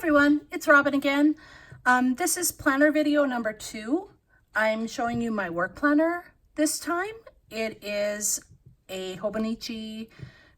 everyone, it's Robin again. This is planner video number 2. I'm showing you my work planner this time. It is a Hobonichi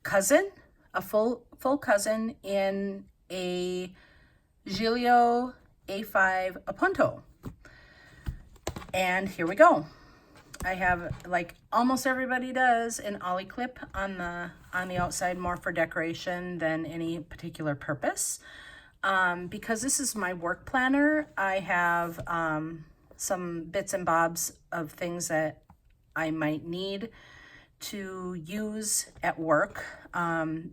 Cousin, a full cousin in a Giglio A5 Appunto. And here we go. I have, like almost everybody does, an ollie clip on the outside, more for decoration than any particular purpose. Because this is my work planner, I have some bits and bobs of things that I might need to use at work.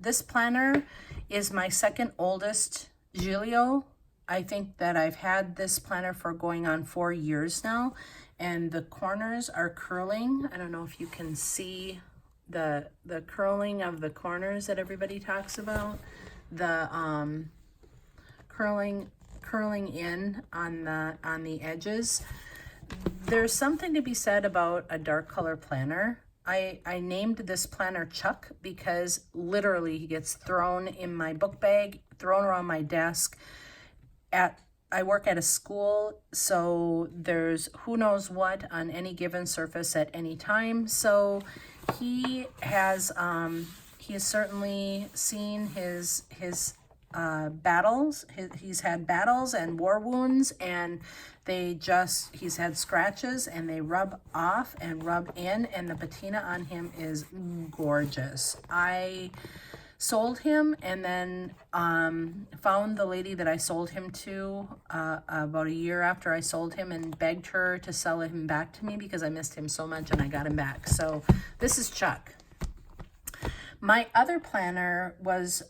This planner is my second oldest Giglio. I think that I've had this planner for going on 4 years now, and the corners are curling. I don't know if you can see the curling of the corners that everybody talks about. The curling in on the edges. There's something to be said about a dark color planner. I named this planner Chuck because literally he gets thrown in my book bag, thrown around my desk. I work at a school, so there's who knows what on any given surface at any time. So he has certainly seen his battles. He's had battles and war wounds, and he's had scratches, and they rub off and rub in, and the patina on him is gorgeous. I sold him and then found the lady that I sold him to about a year after I sold him, and begged her to sell him back to me because I missed him so much, and I got him back. So this is Chuck. My other planner was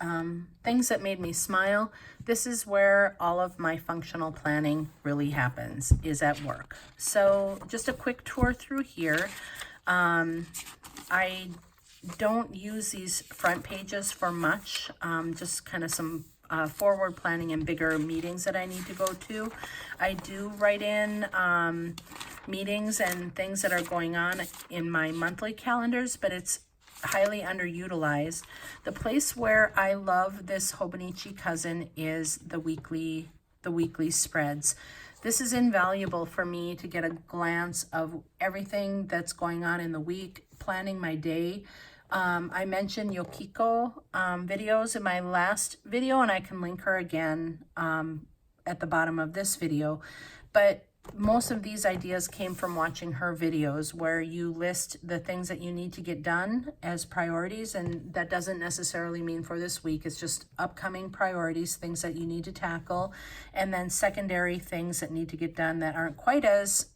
things that made me smile. This is where all of my functional planning really happens, is at work. So just a quick tour through here. I don't use these front pages for much, just kind of some forward planning and bigger meetings that I need to go to. I do write in meetings and things that are going on in my monthly calendars, but it's highly underutilized. The place where I love this Hobonichi Cousin is the weekly spreads. This is invaluable for me to get a glance of everything that's going on in the week, planning my day. I mentioned Yokiko videos in my last video, and I can link her again at the bottom of this video. But most of these ideas came from watching her videos, where you list the things that you need to get done as priorities, and that doesn't necessarily mean for this week. It's just upcoming priorities, things that you need to tackle, and then secondary things that need to get done that aren't quite as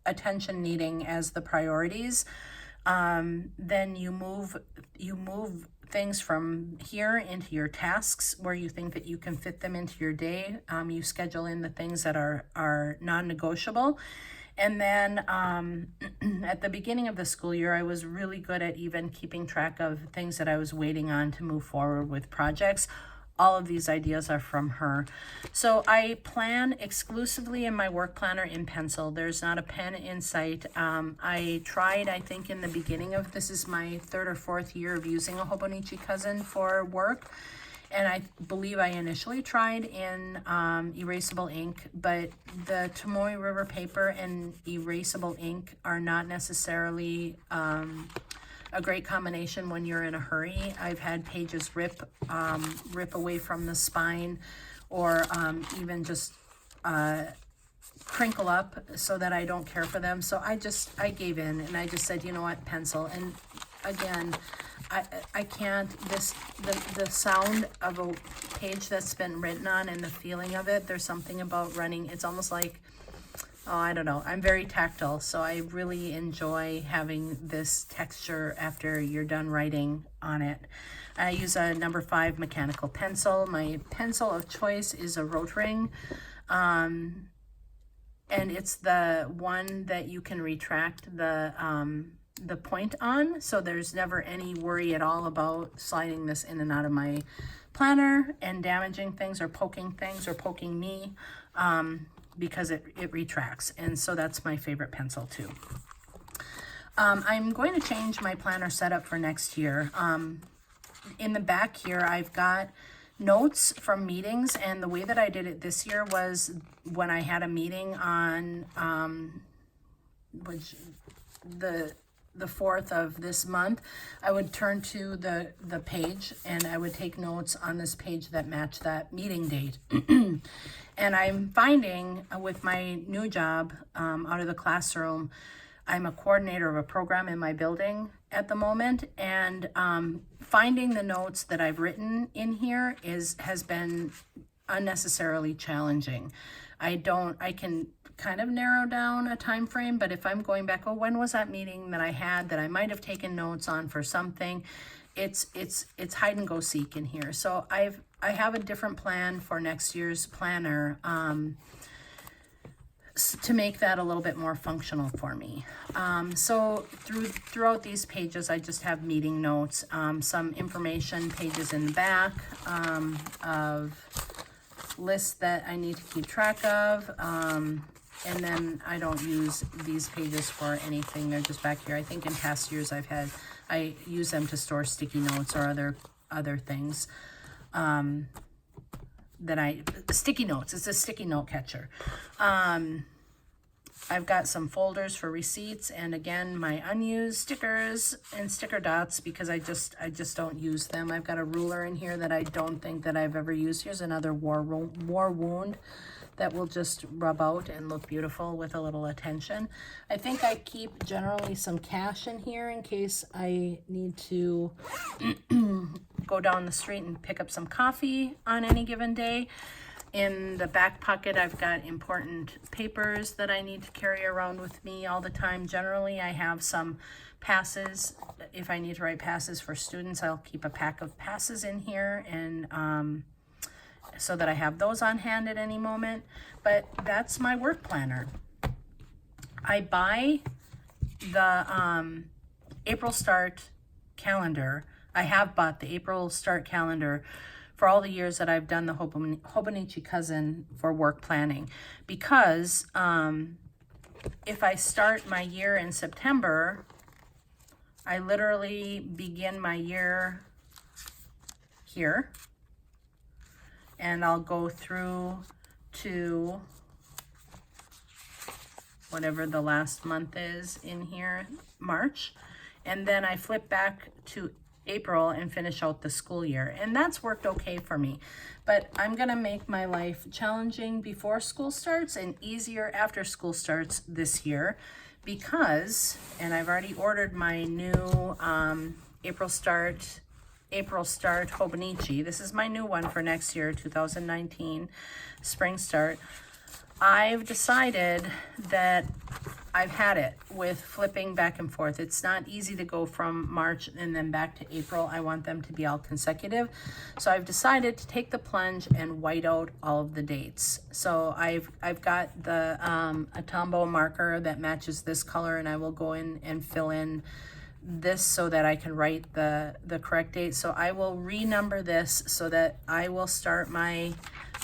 attention needing as the priorities. Then you move things from here into your tasks where you think that you can fit them into your day. You schedule in the things that are non-negotiable. And then at the beginning of the school year, I was really good at even keeping track of things that I was waiting on to move forward with projects. All of these ideas are from her. So I plan exclusively in my work planner in pencil. There's not a pen in sight. I tried, I think in the beginning of, this is my 3rd or 4th year of using a Hobonichi Cousin for work. And I believe I initially tried in erasable ink, but the Tomoe River paper and erasable ink are not necessarily a great combination when you're in a hurry. I've had pages rip away from the spine, or even just crinkle up so that I don't care for them. So I gave in, and I just said, you know what, pencil. And again, I can't, the sound of a page that's been written on and the feeling of it, there's something about running. It's almost like, oh, I don't know. I'm very tactile, so I really enjoy having this texture after you're done writing on it. I use a number 5 mechanical pencil. My pencil of choice is a Rotring, and it's the one that you can retract the point on, so there's never any worry at all about sliding this in and out of my planner and damaging things or poking me. Because it retracts, and so that's my favorite pencil too. I'm going to change my planner setup for next year. In the back here, I've got notes from meetings, and the way that I did it this year was when I had a meeting on which the 4th of this month, I would turn to the page and I would take notes on this page that matched that meeting date. And I'm finding with my new job out of the classroom, I'm a coordinator of a program in my building at the moment, and finding the notes that I've written in here has been unnecessarily challenging. I can kind of narrow down a time frame, but if I'm going back, oh, when was that meeting that I had that I might have taken notes on for something, it's hide and go seek in here. So I have a different plan for next year's planner to make that a little bit more functional for me. So throughout these pages, I just have meeting notes, some information pages in the back of lists that I need to keep track of. And then I don't use these pages for anything. They're just back here. I think in past years I use them to store sticky notes or other things. Sticky notes, it's a sticky note catcher. I've got some folders for receipts, and again, my unused stickers and sticker dots because I just don't use them. I've got a ruler in here that I don't think that I've ever used. Here's another war wound that will just rub out and look beautiful with a little attention. I think I keep generally some cash in here in case I need to go down the street and pick up some coffee on any given day. In the back pocket, I've got important papers that I need to carry around with me all the time. Generally, I have some passes. If I need to write passes for students, I'll keep a pack of passes in here, and so that I have those on hand at any moment. But that's my work planner. I buy the April Start calendar. I have bought the April Start calendar for all the years that I've done the Hobonichi Cousin for work planning, because if I start my year in September, I literally begin my year here, and I'll go through to whatever the last month is in here, March, and then I flip back to April and finish out the school year. And that's worked okay for me. But I'm gonna make my life challenging before school starts and easier after school starts this year because, and I've already ordered my new April Start Hobonichi. This is my new one for next year, 2019, Spring Start. I've decided that I've had it with flipping back and forth. It's not easy to go from March and then back to April. I want them to be all consecutive. So I've decided to take the plunge and white out all of the dates. So I've got the a Tombow marker that matches this color, and I will go in and fill in this so that I can write the correct date. So I will renumber this so that I will start my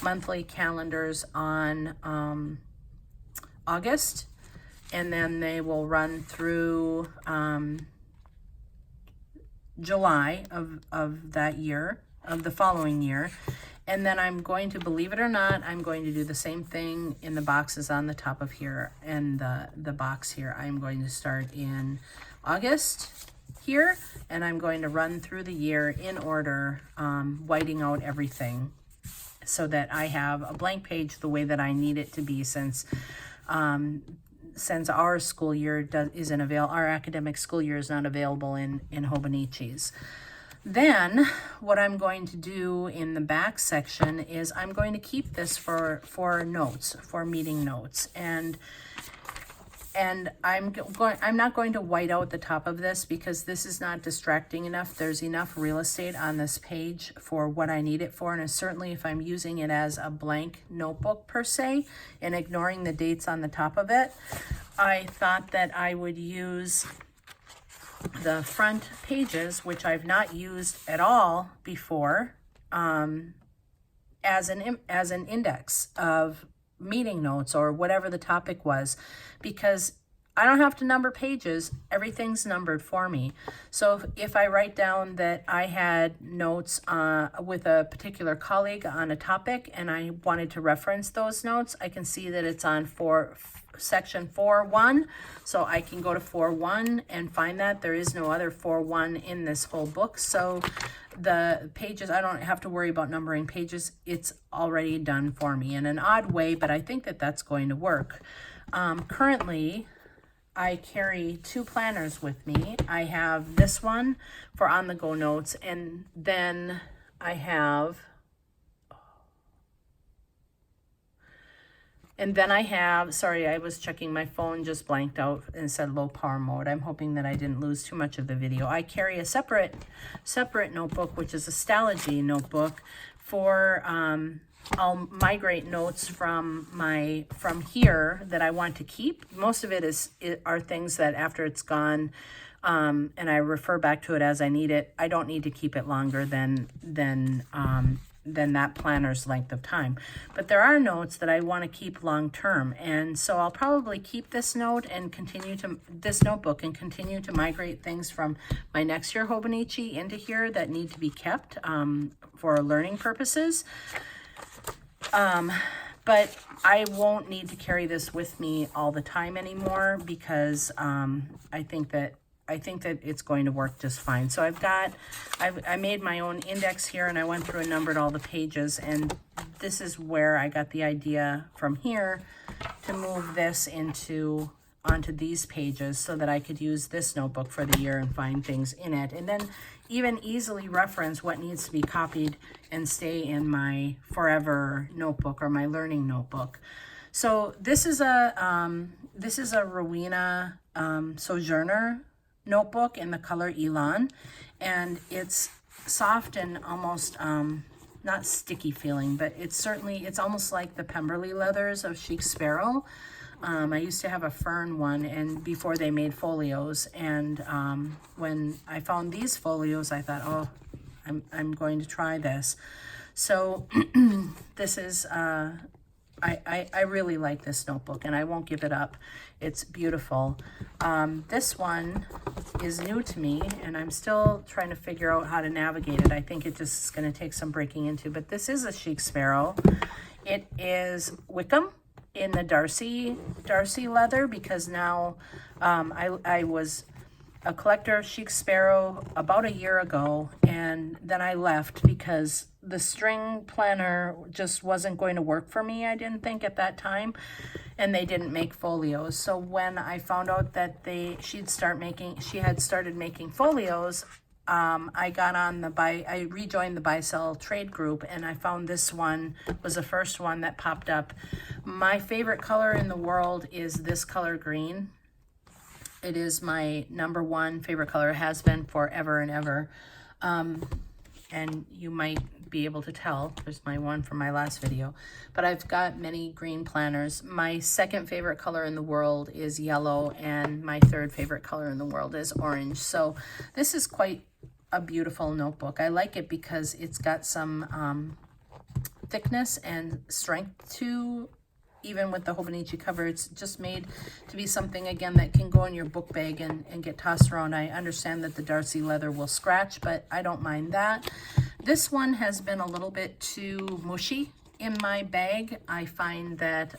monthly calendars on August, and then they will run through July of that year, of the following year. And then I'm going to, believe it or not, I'm going to do the same thing in the boxes on the top of here and the box here. I'm going to start in August here, and I'm going to run through the year in order, whiting out everything so that I have a blank page the way that I need it to be, since our school year isn't available, our academic school year is not available in Hobonichi's. Then what I'm going to do in the back section is I'm going to keep this for notes, for meeting notes, and I'm not going to white out the top of this because this is not distracting enough. There's enough real estate on this page for what I need it for, and certainly if I'm using it as a blank notebook per se and ignoring the dates on the top of it, I thought that I would use the front pages, which I've not used at all before, as an index of meeting notes or whatever the topic was, because I don't have to number pages. Everything's numbered for me. So if I write down that I had notes with a particular colleague on a topic and I wanted to reference those notes, I can see that it's on section 4.1. So I can go to 4.1 and find that. There is no other 4.1 in this whole book. So the pages, I don't have to worry about numbering pages. It's already done for me in an odd way, but I think that that's going to work. Currently, I carry 2 planners with me. I have this one for on-the-go notes, and then I have, sorry, I was checking my phone, just blanked out and said low power mode. I'm hoping that I didn't lose too much of the video. I carry a separate notebook, which is a Stalogy notebook for, I'll migrate notes from here that I want to keep. Most of it are things that after it's gone, and I refer back to it as I need it. I don't need to keep it longer than that planner's length of time. But there are notes that I want to keep long term, and so I'll probably keep this notebook and continue to migrate things from my next year Hobonichi into here that need to be kept for learning purposes. But I won't need to carry this with me all the time anymore because I think that it's going to work just fine. So I made my own index here, and I went through and numbered all the pages, and this is where I got the idea from here to move this onto these pages so that I could use this notebook for the year and find things in it, and then even easily reference what needs to be copied and stay in my forever notebook or my learning notebook. So this is a Rowena Sojourner notebook in the color Elan, and it's soft and almost not sticky feeling, but it's almost like the Pemberley leathers of Chic Sparrow. I used to have a fern one, and before they made folios, and when I found these folios, I thought, oh, I'm going to try this. So this is I really like this notebook, and I won't give it up. It's beautiful. This one is new to me, and I'm still trying to figure out how to navigate it. I think it just is going to take some breaking into, but this is a Chic Sparrow. It is Wickham in the Darcy leather, because now I was a collector of Chic Sparrow about a year ago, and then I left because the string planner just wasn't going to work for me, I didn't think at that time, and they didn't make folios. So when I found out that she had started making folios, I rejoined the buy-sell trade group, and I found this one was the first one that popped up. My favorite color in the world is this color green. It is my #1 favorite color, has been forever and ever. And you might be able to tell, there's my one from my last video, but I've got many green planners. My second favorite color in the world is yellow, and my third favorite color in the world is orange. So this is quite a beautiful notebook. I like it because it's got some thickness and strength to, even with the Hobonichi cover. It's just made to be something, again, that can go in your book bag and get tossed around. I understand that the Darcy leather will scratch, but I don't mind that. This one has been a little bit too mushy in my bag. I find that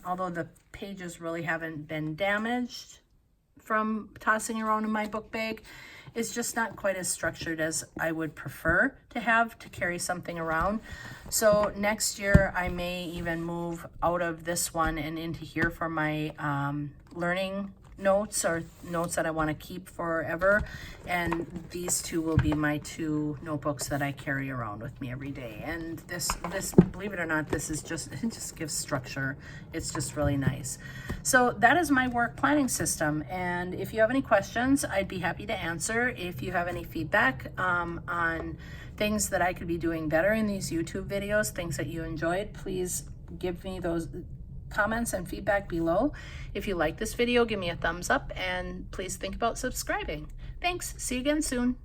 although the pages really haven't been damaged from tossing around in my book bag, it's just not quite as structured as I would prefer to have to carry something around. So next year I may even move out of this one and into here for my learning notes, or notes that I want to keep forever, and these two will be my 2 notebooks that I carry around with me every day. And this believe it or not, this is just, it just gives structure. It's just really nice. So that is my work planning system, and if you have any questions, I'd be happy to answer. If you have any feedback on things that I could be doing better in these YouTube videos, things that you enjoyed, please give me those comments and feedback below. If you like this video, give me a thumbs up, and please think about subscribing. Thanks. See you again soon.